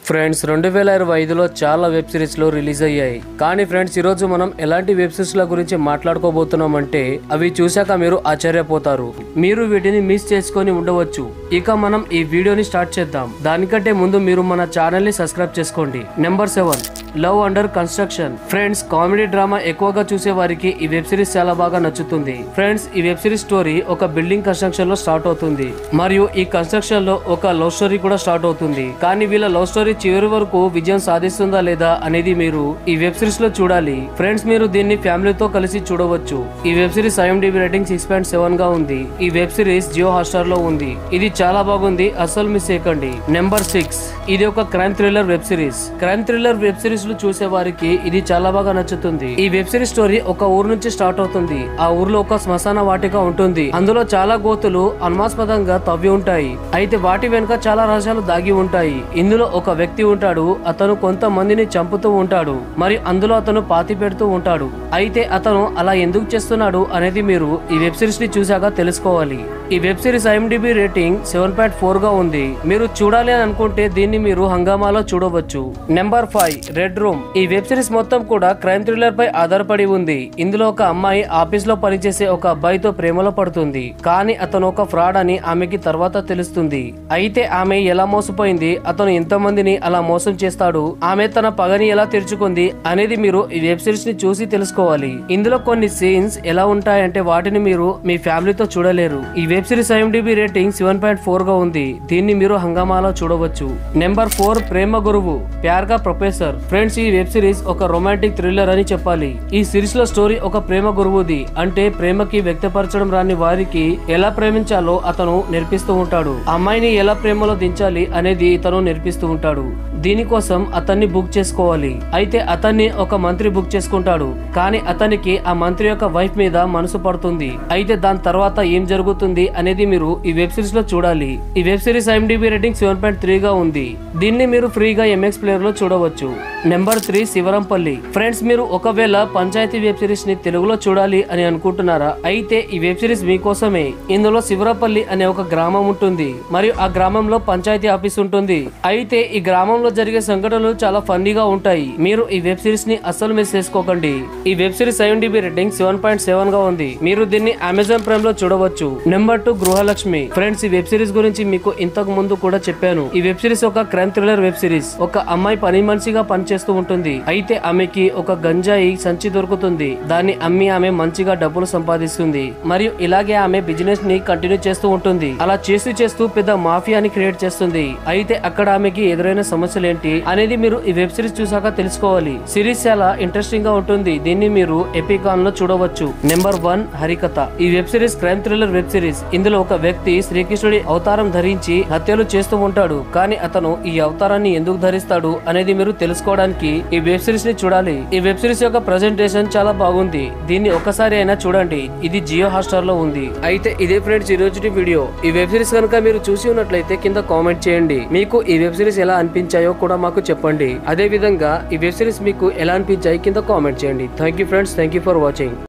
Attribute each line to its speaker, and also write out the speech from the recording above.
Speaker 1: Friends 2025లో చాలా web సిరీస్లు release అయ్యాయి. కానీ ఫ్రెండ్స్ ఈరోజు మనం ఎలాంటి వెబ్ సిరీస్ల గురించి మాట్లాడుకోబోతున్నాం అంటే అవి చూశాక మీరు ఆశ్చర్యపోతారు. మీరు వీటిని మిస్ చేసుకొని ఉండవచ్చు. ఇక మనం ఈ వీడియోని స్టార్ట్ చేద్దాం. దానికంటే ముందు మీరు మన ఛానల్ ని సబ్స్క్రైబ్ చేసుకోండి. Number 7 love under construction. Friends comedy drama ఎక్కువగా చూసే వారికి ఈ వెబ్ సిరీస్ చాలా బాగా నచ్చుతుంది. ఫ్రెండ్స్ ఈ వెబ్ సిరీస్ స్టోరీ ఒక బిల్డింగ్ కన్స్ట్రక్షన్ లో స్టార్ట్ అవుతుంది మరియు ఈ కన్స్ట్రక్షన్ లో ఒక లవ్ స్టోరీ కూడా స్టార్ట్ అవుతుంది. కానీ వీళ్ళ లవ్ స్టోరీ చివరి వరకు విజయం సాధిస్తుందా లేదా అనేది మీరు ఈ వెబ్ సిరీస్ లో చూడాలి. ఫ్రెండ్స్ మీరు దీన్ని ఫ్యామిలీతో కలిసి చూడవచ్చు. ఈ వెబ్ సిరీస్ IMDb రేటింగ్ 6.7 గా ఉంది. ఈ వెబ్ సిరీస్ జియో హాట్స్టార్ లో ఉంది. ఇది చాలా బాగుంది, అస్సలు మిస్ చేయకండి. నెంబర్ 6 ఇది ఒక crime thriller web series. Crime thriller web series చూసే వారికి ఇది చాలా బాగా నచ్చుతుంది. ఈ వెబ్ సిరీస్ స్టోరీ ఒక ఊరు నుంచి స్టార్ట్ అవుతుంది. ఆ ఊర్లో ఒక శ్మశాన వాటిక ఉంటుంది. అందులో చాలా గోతులు అనుమాస్పదంగా తవ్వి ఉంటాయి. అయితే వాటి వెనుక చాలా రహస్యాలు దాగి ఉంటాయి. ఇందులో ఒక వ్యక్తి ఉంటాడు. అతను కొంతమందిని చంపుతూ ఉంటాడు మరియు అందులో అతను పాతి పెడుతూ ఉంటాడు. అయితే అతను అలా ఎందుకు చేస్తున్నాడు అనేది మీరు ఈ వెబ్ సిరీస్ ని చూశాక తెలుసుకోవాలి. ఈ వెబ్ సిరీస్ IMDb రేటింగ్ 7.4 గా ఉంది. మీరు చూడాలి అని అనుకుంటే దీన్ని మీరు హంగామాలో చూడవచ్చు. Number 5 red room. ఈ వెబ్ సిరీస్ మొత్తం కూడా క్రైమ్ థ్రిల్లర్ పై ఆధారపడి ఉంది. ఇందులో ఒక అమ్మాయి ఆఫీస్ లో పనిచేసే ఒక అబ్బాయితో ప్రేమలో పడుతుంది. కానీ అతను ఒక ఫ్రాడ్ అని ఆమెకి తర్వాత తెలుస్తుంది. అయితే ఆమె ఎలా మోసపోయింది, అతను ఎంతమందిని అలా మోసం చేస్తాడు, ఆమె తన పగని ఎలా తీర్చుకుంది అనేది మీరు ఈ వెబ్ సిరీస్ ని చూసి తెలుసుకోవాలి. ఇందులో కొన్ని సీన్స్ ఎలా ఉంటాయంటే వాటిని మీరు మీ ఫ్యామిలీతో చూడలేరు. ఈ వెబ్ సిరీస్ IMDb రేటింగ్ 7.4 గా ఉంది. దీన్ని మీరు హంగామాలో చూడవచ్చు. నెంబర్ 4 ప్రేమ గురువు ప్యార్ కా ప్రొఫెసర్. ఫ్రెండ్స్ ఈ వెబ్ సిరీస్ ఒక రొమాంటిక్ థ్రిల్లర్ అని చెప్పాలి. ఈ సిరీస్ లో స్టోరీ ఒక ప్రేమ గురువుది. అంటే ప్రేమకి వ్యక్తపరచడం రాని వారికి ఎలా ప్రేమించాలో అతను నేర్పిస్తూ ఉంటాడు. అమ్మాయిని ఎలా ప్రేమలో దించాలి అనేది ఇతను నేర్పిస్తూ ఉంటాడు. దీనికోసం అతన్ని బుక్ చేసుకోవాలి. అయితే అతన్ని ఒక మంత్రి బుక్ చేసుకుంటాడు. కానీ అతనికి ఆ మంత్రి యొక్క వైఫ్ మీద మనసు పడుతుంది. అయితే దాని తర్వాత ఏం జరుగుతుంది అనేది మీరు ఈ వెబ్ సిరీస్ లో చూడాలి. ఈ వెబ్ సిరీస్ IMDb రేటింగ్ 7.3 గా ఉంది. దీన్ని మీరు ఫ్రీగా MX ప్లేయర్ లో చూడవచ్చు. నెంబర్ 3 శివరంపల్లి. ఫ్రెండ్స్ మీరు ఒకవేళ పంచాయతీ వెబ్ సిరీస్ ని తెలుగులో చూడాలి అని అనుకుంటున్నారా? అయితే ఈ వెబ్ సిరీస్ మీకోసమే. ఇందులో శివరంపల్లి అనే ఒక గ్రామం ఉంటుంది మరియు ఆ గ్రామంలో పంచాయతీ ఆఫీస్ ఉంటుంది. అయితే ఈ గ్రామంలో జరిగే సంఘటనలు చాలా ఫన్నీగా ఉంటాయి. మీరు ఈ వెబ్ సిరీస్ ని అస్సలు మిస్ చేసుకోకండి. ఈ వెబ్ సిరీస్ IMDb రేటింగ్ 7.7 గా ఉంది. మీరు దీన్ని అమెజాన్ ప్రైమ్ లో చూడవచ్చు. నెంబర్ 2 గృహలక్ష్మి. ఫ్రెండ్స్ ఈ వెబ్ సిరీస్ గురించి మీకు ఇంతకు ముందు కూడా చెప్పాను. ఈ వెబ్ సిరీస్ ఒక క్రైమ్ థ్రిల్లర్ వెబ్ సిరీస్. ఒక అమ్మాయి పని మనిషిగా పనిచేస్తూ ఉంటుంది. అయితే ఆమెకి ఒక గంజాయి సంచి దొరుకుతుంది. దాన్ని అమ్మి ఆమె మంచిగా డబ్బులు సంపాదిస్తుంది మరియు ఇలాగే ఆమె బిజినెస్ ని కంటిన్యూ చేస్తూ ఉంటుంది. అలా చేస్తూ పెద్ద మాఫియాని క్రియేట్ చేస్తుంది. అయితే అక్కడ ఆమెకి ఎదురైన సమస్యలు ఏంటి అనేది మీరు ఈ వెబ్ సిరీస్ చూసాక తెలుసుకోవాలి. సిరీస్ చాలా ఇంట్రెస్టింగ్ గా ఉంటుంది. దీన్ని మీరు ఎపికాన్ లో చూడవచ్చు. నెంబర్ 1 హరికథ. ఈ web series crime thriller web series. ఇందులో ఒక వ్యక్తి శ్రీకృష్ణుడి అవతారం ధరించి హత్యలు చేస్తూ ఉంటాడు. కానీ అతను ఈ అవతారాన్ని ఎందుకు ధరిస్తాడు అనేది మీరు తెలుసుకోవడానికి ఈ వెబ్ సిరీస్ ని చూడాలి. ఈ వెబ్ సిరీస్ యొక్క ప్రెజెంటేషన్ చాలా బాగుంది. దీన్ని ఒకసారి అయినా చూడండి. ఇది జియో హాట్స్టార్ లో ఉంది. అయితే ఇదే ఫ్రెండ్స్ ఈ రోజుటి వీడియో. ఈ వెబ్ సిరీస్ కనుక మీరు చూసి ఉన్నట్లయితే కింద కామెంట్ చేయండి. మీకు ఈ వెబ్ సిరీస్ ఎలా అనిపించాయో కూడా మాకు చెప్పండి. అదే విధంగా ఈ వెబ్ సిరీస్ మీకు ఎలా అనిపించాయి కింద కామెంట్ చేయండి. Thank you friends. Thank you for watching.